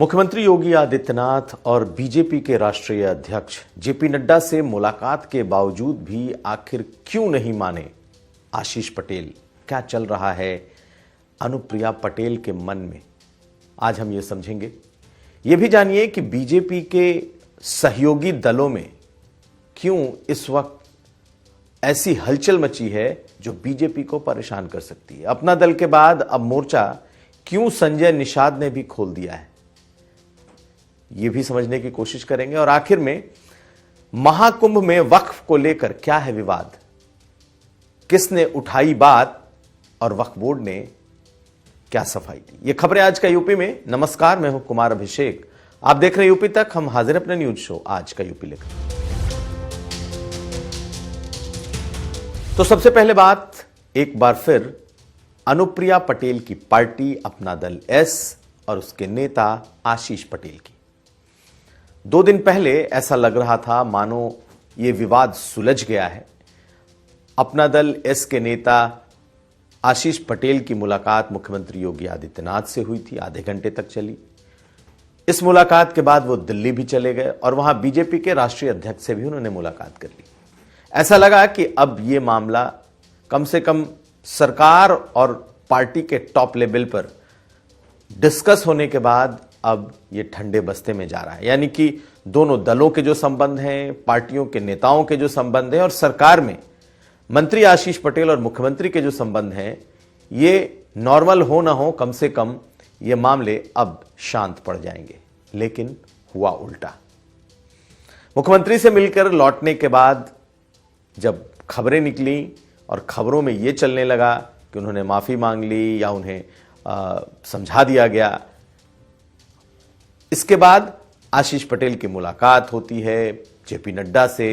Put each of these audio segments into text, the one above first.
मुख्यमंत्री योगी आदित्यनाथ और बीजेपी के राष्ट्रीय अध्यक्ष जेपी नड्डा से मुलाकात के बावजूद भी आखिर क्यों नहीं माने आशीष पटेल? क्या चल रहा है अनुप्रिया पटेल के मन में? आज हम ये समझेंगे। ये भी जानिए कि बीजेपी के सहयोगी दलों में क्यों इस वक्त ऐसी हलचल मची है जो बीजेपी को परेशान कर सकती है। अपना दल के बाद अब मोर्चा क्यों संजय निषाद ने भी खोल दिया है, ये भी समझने की कोशिश करेंगे। और आखिर में महाकुंभ में वक्फ को लेकर क्या है विवाद, किसने उठाई बात और वक्फ बोर्ड ने क्या सफाई दी, ये खबरें आज का यूपी में। नमस्कार, मैं हूं कुमार अभिषेक, आप देख रहे हैं यूपी तक। हम हाजिर अपने न्यूज शो आज का यूपी लेकर। तो सबसे पहले बात एक बार फिर अनुप्रिया पटेल की पार्टी अपना दल एस और उसके नेता आशीष पटेल की। 2 दिन पहले ऐसा लग रहा था मानो ये विवाद सुलझ गया है। अपना दल एस के नेता आशीष पटेल की मुलाकात मुख्यमंत्री योगी आदित्यनाथ से हुई थी, आधे घंटे तक चली। इस मुलाकात के बाद वो दिल्ली भी चले गए और वहां बीजेपी के राष्ट्रीय अध्यक्ष से भी उन्होंने मुलाकात कर ली। ऐसा लगा कि अब ये मामला कम से कम सरकार और पार्टी के टॉप लेवल पर डिस्कस होने के बाद अब ये ठंडे बस्ते में जा रहा है। यानी कि दोनों दलों के जो संबंध हैं, पार्टियों के नेताओं के जो संबंध हैं और सरकार में मंत्री आशीष पटेल और मुख्यमंत्री के जो संबंध हैं, ये नॉर्मल हो ना हो, कम से कम ये मामले अब शांत पड़ जाएंगे। लेकिन हुआ उल्टा। मुख्यमंत्री से मिलकर लौटने के बाद जब खबरें निकली और खबरों में यह चलने लगा कि उन्होंने माफी मांग ली या उन्हें समझा दिया गया, इसके बाद आशीष पटेल की मुलाकात होती है जेपी नड्डा से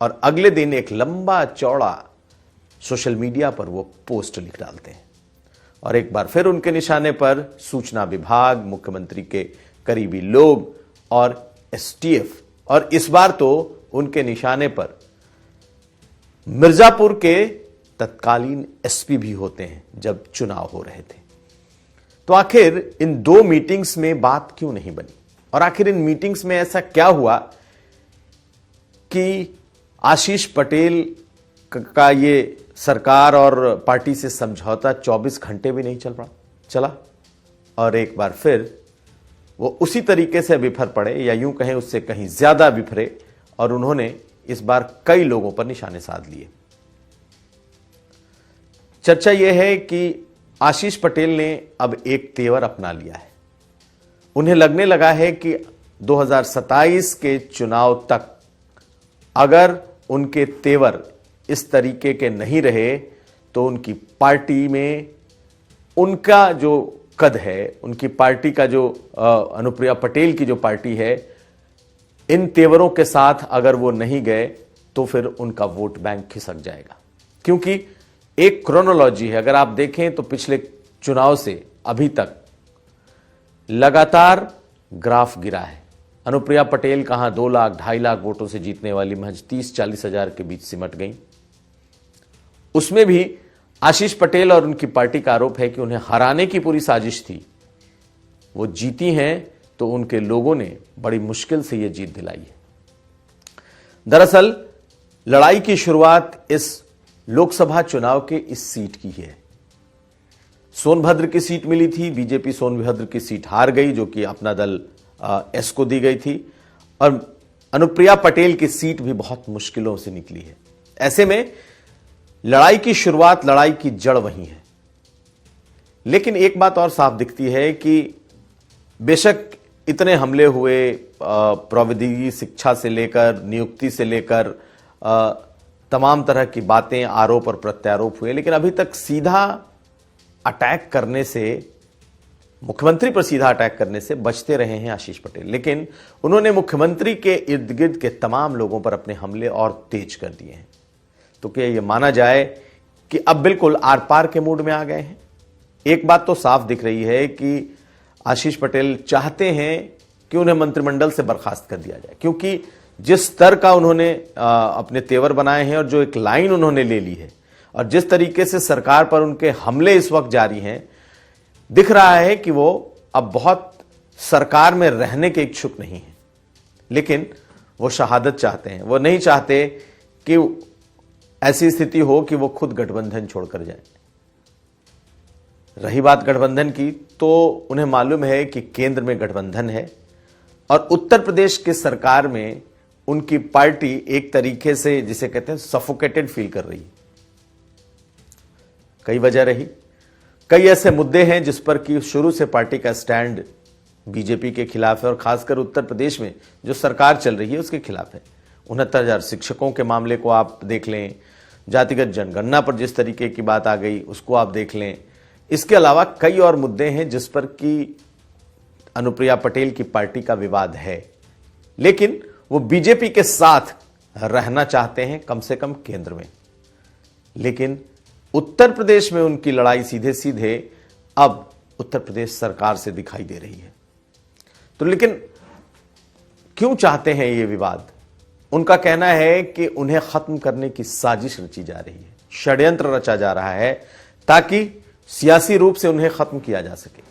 और अगले दिन एक लंबा चौड़ा सोशल मीडिया पर वो पोस्ट लिख डालते हैं और एक बार फिर उनके निशाने पर सूचना विभाग, मुख्यमंत्री के करीबी लोग और एसटीएफ, और इस बार तो उनके निशाने पर मिर्जापुर के तत्कालीन एसपी भी होते हैं जब चुनाव हो रहे थे। तो आखिर इन 2 मीटिंग्स में बात क्यों नहीं बनी और आखिर इन मीटिंग्स में ऐसा क्या हुआ कि आशीष पटेल का ये सरकार और पार्टी से समझौता 24 घंटे भी नहीं चला और एक बार फिर वो उसी तरीके से बिफर पड़े, या यूं कहें उससे कहीं ज्यादा बिफरे, और उन्होंने इस बार कई लोगों पर निशाने साध लिए। चर्चा यह है कि आशीष पटेल ने अब एक तेवर अपना लिया है। उन्हें लगने लगा है कि 2027 के चुनाव तक अगर उनके तेवर इस तरीके के नहीं रहे तो उनकी पार्टी में उनका जो कद है, उनकी पार्टी का जो अनुप्रिया पटेल की जो पार्टी है, इन तेवरों के साथ अगर वो नहीं गए तो फिर उनका वोट बैंक खिसक जाएगा। क्योंकि एक क्रोनोलॉजी है, अगर आप देखें तो पिछले चुनाव से अभी तक लगातार ग्राफ गिरा है। अनुप्रिया पटेल कहां 2 लाख 2.5 लाख वोटों से जीतने वाली महज 30-40 हजार के बीच सिमट गई। उसमें भी आशीष पटेल और उनकी पार्टी का आरोप है कि उन्हें हराने की पूरी साजिश थी। वो जीती हैं तो उनके लोगों ने बड़ी मुश्किल से यह जीत दिलाई है। दरअसल लड़ाई की शुरुआत इस लोकसभा चुनाव के इस सीट की है। सोनभद्र की सीट मिली थी, बीजेपी सोनभद्र की सीट हार गई जो कि अपना दल एस को दी गई थी, और अनुप्रिया पटेल की सीट भी बहुत मुश्किलों से निकली है। ऐसे में लड़ाई की शुरुआत, लड़ाई की जड़ वही है। लेकिन एक बात और साफ दिखती है कि बेशक इतने हमले हुए, प्रौद्योगिकी शिक्षा से लेकर नियुक्ति से लेकर तमाम तरह की बातें, आरोप और प्रत्यारोप हुए, लेकिन अभी तक सीधा अटैक करने से, मुख्यमंत्री पर सीधा अटैक करने से बचते रहे हैं आशीष पटेल। लेकिन उन्होंने मुख्यमंत्री के इर्द गिर्द के तमाम लोगों पर अपने हमले और तेज कर दिए हैं। तो क्या यह माना जाए कि अब बिल्कुल आर पार के मूड में आ गए हैं? एक बात तो साफ दिख रही है कि आशीष पटेल चाहते हैं कि उन्हें मंत्रिमंडल से बर्खास्त कर दिया जाए, क्योंकि जिस स्तर का उन्होंने अपने तेवर बनाए हैं और जो एक लाइन उन्होंने ले ली है और जिस तरीके से सरकार पर उनके हमले इस वक्त जारी हैं, दिख रहा है कि वो अब बहुत सरकार में रहने के इच्छुक नहीं है, लेकिन वो शहादत चाहते हैं। वो नहीं चाहते कि ऐसी स्थिति हो कि वो खुद गठबंधन छोड़कर जाए। रही बात गठबंधन की, तो उन्हें मालूम है कि केंद्र में गठबंधन है और उत्तर प्रदेश की सरकार में उनकी पार्टी एक तरीके से जिसे कहते हैं सफोकेटेड फील कर रही है। कई वजह रही, कई ऐसे मुद्दे हैं जिस पर कि शुरू से पार्टी का स्टैंड बीजेपी के खिलाफ है और खासकर उत्तर प्रदेश में जो सरकार चल रही है उसके खिलाफ है। 69,000 शिक्षकों के मामले को आप देख लें, जातिगत जनगणना पर जिस तरीके की बात आ गई उसको आप देख लें। इसके अलावा कई और मुद्दे हैं जिस पर कि अनुप्रिया पटेल की पार्टी का विवाद है, लेकिन वो बीजेपी के साथ रहना चाहते हैं, कम से कम केंद्र में। लेकिन उत्तर प्रदेश में उनकी लड़ाई सीधे सीधे अब उत्तर प्रदेश सरकार से दिखाई दे रही है। तो लेकिन क्यों चाहते हैं ये विवाद? उनका कहना है कि उन्हें खत्म करने की साजिश रची जा रही है, षड्यंत्र रचा जा रहा है ताकि सियासी रूप से उन्हें खत्म किया जा सके।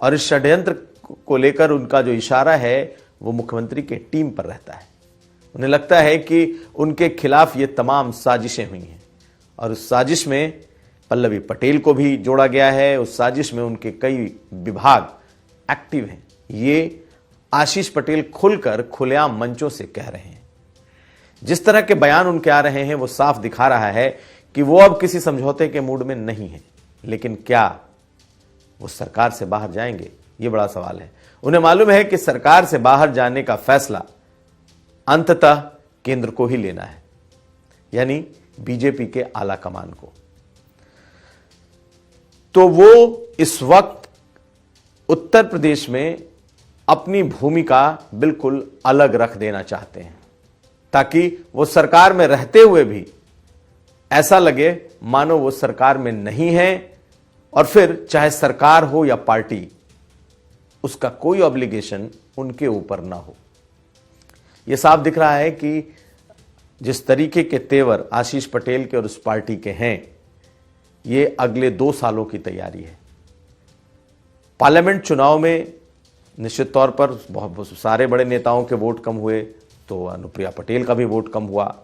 और इस षड्यंत्र को लेकर उनका जो इशारा है वो मुख्यमंत्री के टीम पर रहता है। उन्हें लगता है कि उनके खिलाफ ये तमाम साजिशें हुई हैं और उस साजिश में पल्लवी पटेल को भी जोड़ा गया है। उस साजिश में उनके कई विभाग एक्टिव हैं। ये आशीष पटेल खुलकर खुलेआम मंचों से कह रहे हैं। जिस तरह के बयान उनके आ रहे हैं वो साफ दिखा रहा है कि वो अब किसी समझौते के मूड में नहीं है। लेकिन क्या वो सरकार से बाहर जाएंगे, ये बड़ा सवाल है। उन्हें मालूम है कि सरकार से बाहर जाने का फैसला अंततः केंद्र को ही लेना है, यानी बीजेपी के आला कमान को। तो वो इस वक्त उत्तर प्रदेश में अपनी भूमिका बिल्कुल अलग रख देना चाहते हैं ताकि वो सरकार में रहते हुए भी ऐसा लगे मानो वो सरकार में नहीं है और फिर चाहे सरकार हो या पार्टी, उसका कोई ऑब्लिगेशन उनके ऊपर ना हो। यह साफ दिख रहा है कि जिस तरीके के तेवर आशीष पटेल के और उस पार्टी के हैं, ये अगले 2 सालों की तैयारी है। पार्लियामेंट चुनाव में निश्चित तौर पर बहुत सारे बड़े नेताओं के वोट कम हुए, तो अनुप्रिया पटेल का भी वोट कम हुआ।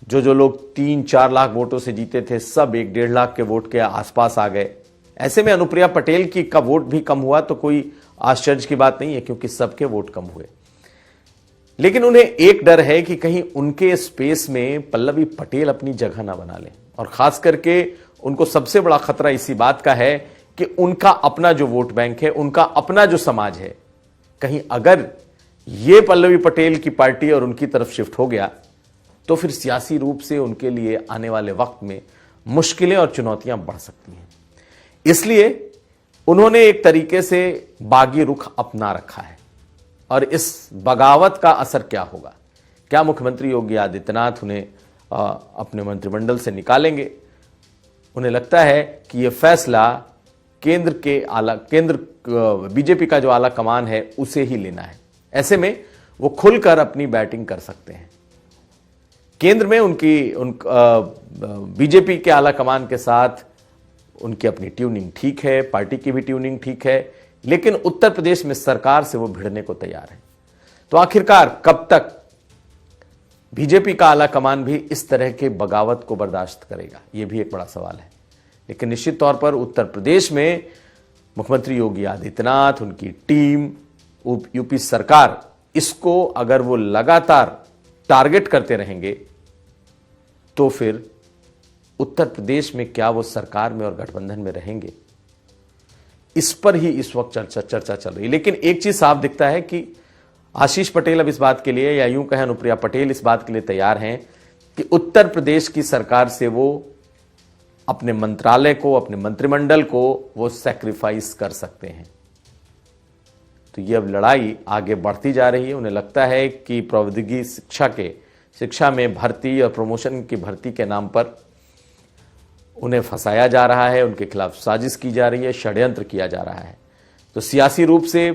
जो लोग 3-4 लाख वोटों से जीते थे सब 1-1.5 लाख के वोट के आसपास आ गए। ऐसे में अनुप्रिया पटेल का वोट भी कम हुआ तो कोई आश्चर्य की बात नहीं है, क्योंकि सबके वोट कम हुए। लेकिन उन्हें एक डर है कि कहीं उनके स्पेस में पल्लवी पटेल अपनी जगह ना बना लें, और खास करके उनको सबसे बड़ा खतरा इसी बात का है कि उनका अपना जो वोट बैंक है, उनका अपना जो समाज है, कहीं अगर ये पल्लवी पटेल की पार्टी और उनकी तरफ शिफ्ट हो गया तो फिर सियासी रूप से उनके लिए आने वाले वक्त में मुश्किलें और चुनौतियां बढ़ सकती हैं। इसलिए उन्होंने एक तरीके से बागी रुख अपना रखा है। और इस बगावत का असर क्या होगा? क्या मुख्यमंत्री योगी आदित्यनाथ उन्हें अपने मंत्रिमंडल से निकालेंगे? उन्हें लगता है कि यह फैसला केंद्र बीजेपी का जो आला कमान है उसे ही लेना है। ऐसे में वो खुलकर अपनी बैटिंग कर सकते हैं। केंद्र में बीजेपी के आला कमान के साथ उनकी अपनी ट्यूनिंग ठीक है, पार्टी की भी ट्यूनिंग ठीक है, लेकिन उत्तर प्रदेश में सरकार से वो भिड़ने को तैयार है। तो आखिरकार कब तक बीजेपी का आला कमान भी इस तरह के बगावत को बर्दाश्त करेगा, यह भी एक बड़ा सवाल है। लेकिन निश्चित तौर पर उत्तर प्रदेश में मुख्यमंत्री योगी आदित्यनाथ, उनकी टीम, यूपी सरकार, इसको अगर वो लगातार टारगेट करते रहेंगे तो फिर उत्तर प्रदेश में क्या वो सरकार में और गठबंधन में रहेंगे, इस पर ही इस वक्त चर्चा चल रही है। लेकिन एक चीज साफ दिखता है कि आशीष पटेल अब इस बात के लिए, या यूं कहें अनुप्रिया पटेल इस बात के लिए तैयार हैं कि उत्तर प्रदेश की सरकार से वो अपने मंत्रालय को, अपने मंत्रिमंडल को वो सैक्रिफाइस कर सकते हैं। तो ये अब लड़ाई आगे बढ़ती जा रही है। उन्हें लगता है कि प्रौद्योगिकी शिक्षा में भर्ती और प्रमोशन की भर्ती के नाम पर उन्हें फंसाया जा रहा है, उनके खिलाफ साजिश की जा रही है, षड्यंत्र किया जा रहा है। तो सियासी रूप से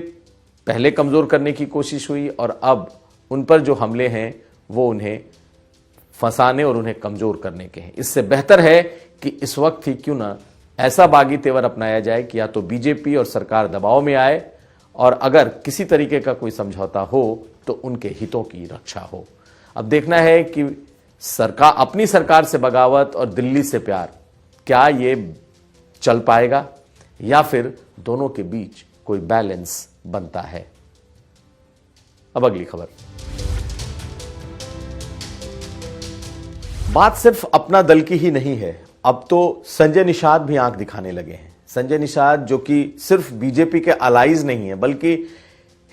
पहले कमजोर करने की कोशिश हुई और अब उन पर जो हमले हैं वो उन्हें फंसाने और उन्हें कमजोर करने के हैं। इससे बेहतर है कि इस वक्त ही क्यों ना ऐसा बागी तेवर अपनाया जाए कि या तो बीजेपी और सरकार दबाव में आए और अगर किसी तरीके का कोई समझौता हो तो उनके हितों की रक्षा हो। अब देखना है कि सरकार, अपनी सरकार से बगावत और दिल्ली से प्यार, क्या ये चल पाएगा या फिर दोनों के बीच कोई बैलेंस बनता है। अब अगली खबर। बात सिर्फ अपना दल की ही नहीं है, अब तो संजय निषाद भी आंख दिखाने लगे हैं। संजय निषाद जो कि सिर्फ बीजेपी के अलाइज नहीं है बल्कि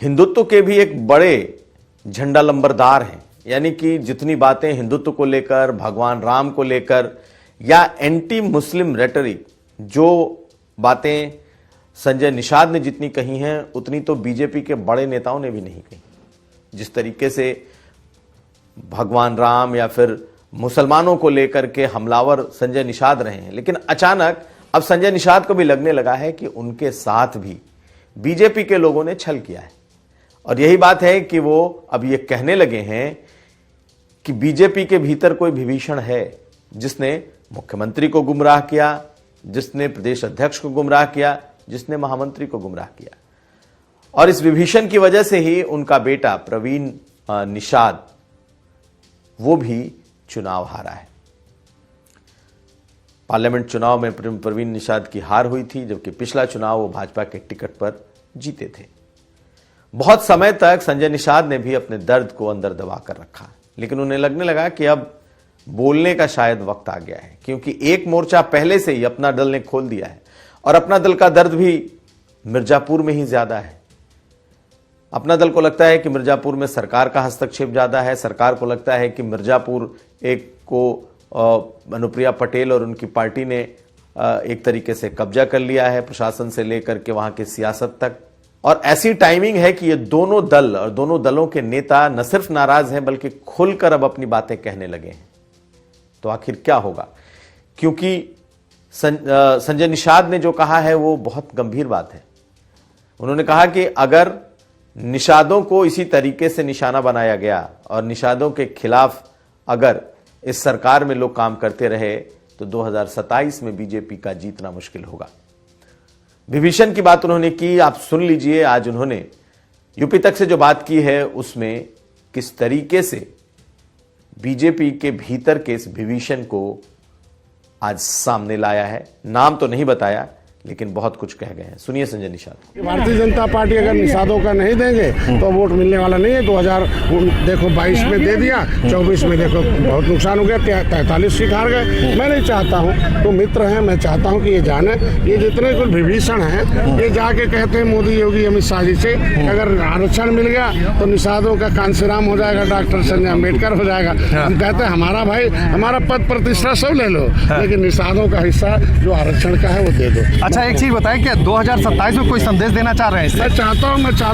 हिंदुत्व के भी एक बड़े झंडा लंबरदार हैं। यानी कि जितनी बातें हिंदुत्व को लेकर, भगवान राम को लेकर या एंटी मुस्लिम रेटरिक, जो बातें संजय निषाद ने जितनी कही हैं उतनी तो बीजेपी के बड़े नेताओं ने भी नहीं कही। जिस तरीके से भगवान राम या फिर मुसलमानों को लेकर के हमलावर संजय निषाद रहे हैं, लेकिन अचानक अब संजय निषाद को भी लगने लगा है कि उनके साथ भी बीजेपी के लोगों ने छल किया है। और यही बात है कि वो अब ये कहने लगे हैं कि बीजेपी के भीतर कोई विभीषण है जिसने मुख्यमंत्री को गुमराह किया, जिसने प्रदेश अध्यक्ष को गुमराह किया, जिसने महामंत्री को गुमराह किया। और इस विभीषण की वजह से ही उनका बेटा प्रवीण निषाद वो भी चुनाव हारा है। पार्लियामेंट चुनाव में प्रवीण निषाद की हार हुई थी, जबकि पिछला चुनाव वो भाजपा के टिकट पर जीते थे। बहुत समय तक संजय निषाद ने भी अपने दर्द को अंदर दबा कर रखा, लेकिन उन्हें लगने लगा कि अब बोलने का शायद वक्त आ गया है, क्योंकि एक मोर्चा पहले से ही अपना दल ने खोल दिया है और अपना दल का दर्द भी मिर्जापुर में ही ज्यादा है। अपना दल को लगता है कि मिर्जापुर में सरकार का हस्तक्षेप ज्यादा है, सरकार को लगता है कि मिर्जापुर एक को अनुप्रिया पटेल और उनकी पार्टी ने एक तरीके से कब्जा कर लिया है, प्रशासन से लेकर के वहां की सियासत तक। और ऐसी टाइमिंग है कि ये दोनों दल और दोनों दलों के नेता न सिर्फ नाराज हैं बल्कि खुलकर अब अपनी बातें कहने लगे हैं। तो आखिर क्या होगा, क्योंकि संजय निषाद ने जो कहा है वो बहुत गंभीर बात है। उन्होंने कहा कि अगर निषादों को इसी तरीके से निशाना बनाया गया और निषादों के खिलाफ अगर इस सरकार में लोग काम करते रहे तो 2027 में बीजेपी का जीतना मुश्किल होगा। विभीषण की बात उन्होंने की, आप सुन लीजिए। आज उन्होंने यूपी तक से जो बात की है उसमें किस तरीके से बीजेपी के भीतर के इस विभीषण को आज सामने लाया है। नाम तो नहीं बताया लेकिन बहुत कुछ कह गए हैं। सुनिए संजय निषाद। भारतीय जनता पार्टी अगर निषादों का नहीं देंगे तो वोट मिलने वाला नहीं है। 2022 में दे दिया, 24 में देखो बहुत नुकसान हो गया, 43 सीट हार गए। मैं नहीं चाहता हूँ, तो मित्र हैं, मैं चाहता हूँ कि ये जाने, ये जितने कुछ विभीषण हैं ये जाके कहते हैं मोदी योगी अमित शाह जी से अगर आरक्षण मिल गया तो निषादों का कांसीराम हो जाएगा, डॉक्टर संजय अम्बेडकर हो जाएगा। हम कहते हैं हमारा भाई, हमारा पद प्रतिष्ठा सब ले लो, लेकिन निषादों का हिस्सा जो आरक्षण का है वो दे दो। अच्छा, एक चीज बताएं, क्या 2027 में कोई संदेश देना चाह रहे हैं? मैं चाहता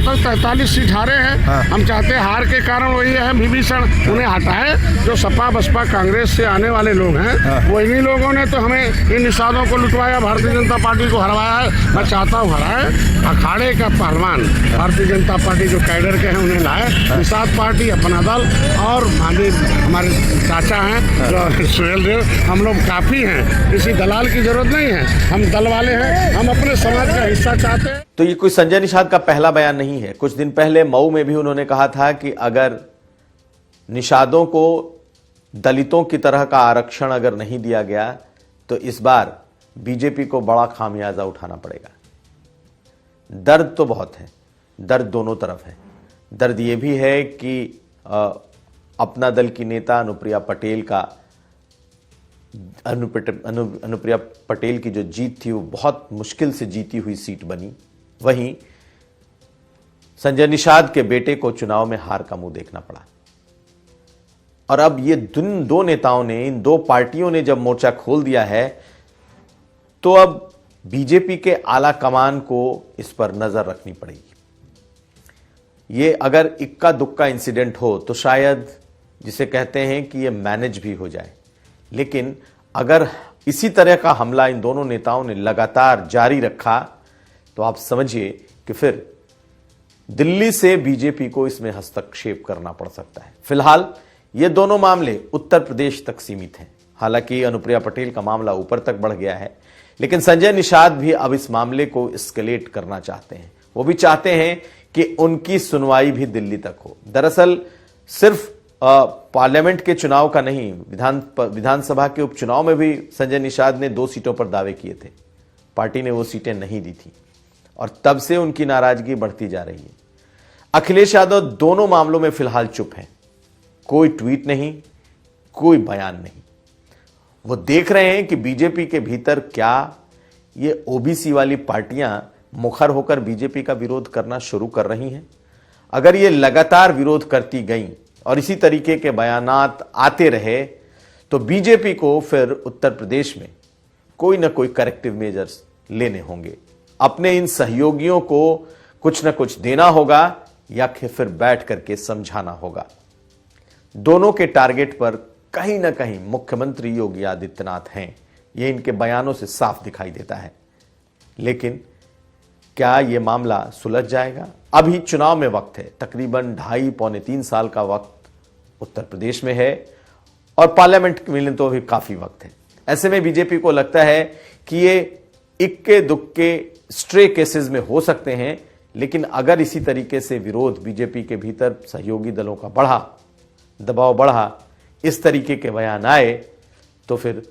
हूँ 43 सीट हारे हैं। हम चाहते हैं हार के कारण वही है विभीषण, उन्हें हटाए। जो सपा बसपा कांग्रेस से आने वाले लोग हैं वो इन्हीं लोगों ने तो हमें इन निषादों को लुटवाया, भारतीय जनता पार्टी को हरवाया है। मैं चाहता हूँ हराए, अखाड़े का पहलवान भारतीय जनता पार्टी जो कैडर के हैं उन्हें लाए। निषाद पार्टी, अपना दल और हमारे चाचा हैं सुहेल देव, हम लोग काफी हैं, किसी दलाल की जरूरत नहीं है। हम दल वाले हैं, हम अपने समाज का हिस्सा चाहते हैं। तो ये कोई संजय निषाद का पहला बयान नहीं है। कुछ दिन पहले मऊ में भी उन्होंने कहा था कि अगर निषादों को दलितों की तरह का आरक्षण अगर नहीं दिया गया तो इस बार बीजेपी को बड़ा खामियाजा उठाना पड़ेगा। दर्द तो बहुत है, दर्द दोनों तरफ है। दर्द ये भी है कि अपना दल की नेता अनुप्रिया पटेल की जो जीत थी वो बहुत मुश्किल से जीती हुई सीट बनी। वहीं संजय निषाद के बेटे को चुनाव में हार का मुंह देखना पड़ा। और अब ये दो नेताओं ने, इन दो पार्टियों ने जब मोर्चा खोल दिया है तो अब बीजेपी के आला कमान को इस पर नजर रखनी पड़ेगी। ये अगर इक्का दुक्का इंसिडेंट हो तो शायद, जिसे कहते हैं कि ये मैनेज भी हो जाए, लेकिन अगर इसी तरह का हमला इन दोनों नेताओं ने लगातार जारी रखा तो आप समझिए कि फिर दिल्ली से बीजेपी को इसमें हस्तक्षेप करना पड़ सकता है। फिलहाल ये दोनों मामले उत्तर प्रदेश तक सीमित हैं। हालांकि अनुप्रिया पटेल का मामला ऊपर तक बढ़ गया है, लेकिन संजय निषाद भी अब इस मामले को एस्केलेट करना चाहते हैं। वो भी चाहते हैं कि उनकी सुनवाई भी दिल्ली तक हो। दरअसल सिर्फ पार्लियामेंट के चुनाव का नहीं, विधानसभा के उपचुनाव में भी संजय निषाद ने 2 सीटों पर दावे किए थे। पार्टी ने वो सीटें नहीं दी थी और तब से उनकी नाराजगी बढ़ती जा रही है। अखिलेश यादव दोनों मामलों में फिलहाल चुप हैं। कोई ट्वीट नहीं, कोई बयान नहीं। वो देख रहे हैं कि बीजेपी के भीतर क्या ये ओबीसी वाली पार्टियां मुखर होकर बीजेपी का विरोध करना शुरू कर रही हैं। अगर ये लगातार विरोध करती गई और इसी तरीके के बयानात आते रहे तो बीजेपी को फिर उत्तर प्रदेश में कोई ना कोई करेक्टिव मेजर्स लेने होंगे। अपने इन सहयोगियों को कुछ ना कुछ देना होगा या फिर बैठ करके समझाना होगा। दोनों के टारगेट पर कहीं ना कहीं मुख्यमंत्री योगी आदित्यनाथ हैं, यह इनके बयानों से साफ दिखाई देता है। लेकिन क्या यह मामला सुलझ जाएगा? अभी चुनाव में वक्त है, तकरीबन 2.5-3 साल का वक्त उत्तर प्रदेश में है और पार्लियामेंट में तो अभी काफी वक्त है। ऐसे में बीजेपी को लगता है कि ये इक्के दुक्के स्ट्रे केसेस में हो सकते हैं, लेकिन अगर इसी तरीके से विरोध बीजेपी के भीतर सहयोगी दलों का बढ़ा, दबाव बढ़ा, इस तरीके के बयान आए तो फिर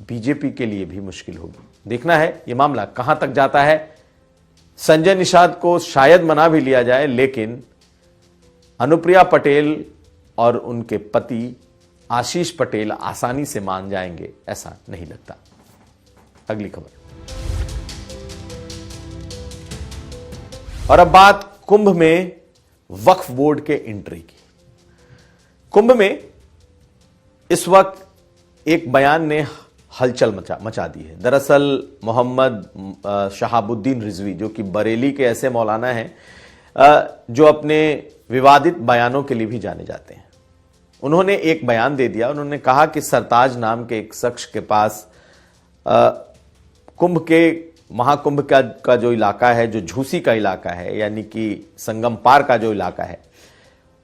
बीजेपी के लिए भी मुश्किल होगी। देखना है ये मामला कहां तक जाता है। संजय निषाद को शायद मना भी लिया जाए, लेकिन अनुप्रिया पटेल और उनके पति आशीष पटेल आसानी से मान जाएंगे ऐसा नहीं लगता। अगली खबर। और अब बात कुंभ में वक्फ बोर्ड के एंट्री की। कुंभ में इस वक्त एक बयान ने हलचल मचा दी है। दरअसल मोहम्मद शहाबुद्दीन रिजवी, जो कि बरेली के ऐसे मौलाना हैं जो अपने विवादित बयानों के लिए भी जाने जाते हैं, उन्होंने एक बयान दे दिया। उन्होंने कहा कि सरताज नाम के एक शख्स के पास कुंभ के महाकुंभ का जो इलाका है, जो झूसी का इलाका है, यानी कि संगम पार का जो इलाका है,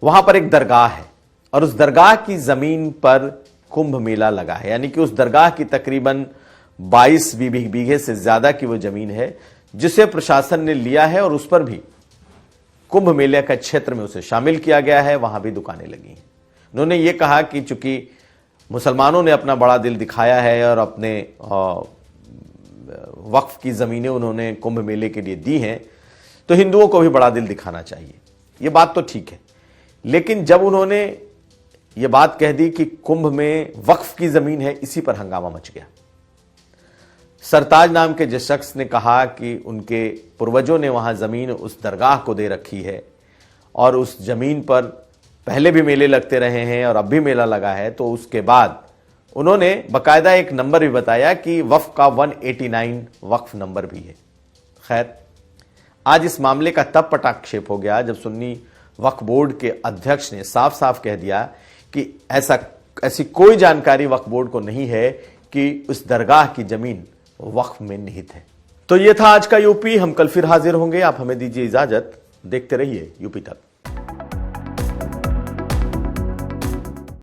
वहां पर एक दरगाह है और उस दरगाह की जमीन पर कुंभ मेला लगा है। यानी कि उस दरगाह की तकरीबन 22 बीघे से ज्यादा की वो जमीन है जिसे प्रशासन ने लिया है और उस पर भी कुंभ मेले का क्षेत्र में उसे शामिल किया गया है। वहां भी दुकानें लगी हैं। उन्होंने ये कहा कि चूंकि मुसलमानों ने अपना बड़ा दिल दिखाया है और अपने वक्फ की जमीनें उन्होंने कुंभ मेले के लिए दी हैं, तो हिंदुओं को भी बड़ा दिल दिखाना चाहिए। ये बात तो ठीक है, लेकिन जब उन्होंने ये बात कह दी कि कुंभ में वक्फ की जमीन है, इसी पर हंगामा मच गया। सरताज नाम के जिस शख्स ने कहा कि उनके पूर्वजों ने वहां जमीन उस दरगाह को दे रखी है और उस जमीन पर पहले भी मेले लगते रहे हैं और अब भी मेला लगा है, तो उसके बाद उन्होंने बकायदा एक नंबर भी बताया कि वक्फ का 189 वक्फ नंबर भी है। खैर, आज इस मामले का तब पटाक्षेप हो गया जब सुन्नी वक्फ बोर्ड के अध्यक्ष ने साफ साफ कह दिया कि ऐसी कोई जानकारी वक्फ बोर्ड को नहीं है कि उस दरगाह की जमीन वक्फ में निहित है। तो यह था आज का यूपी। हम कल फिर हाजिर होंगे। आप हमें दीजिए इजाजत। देखते रहिए यूपी तक।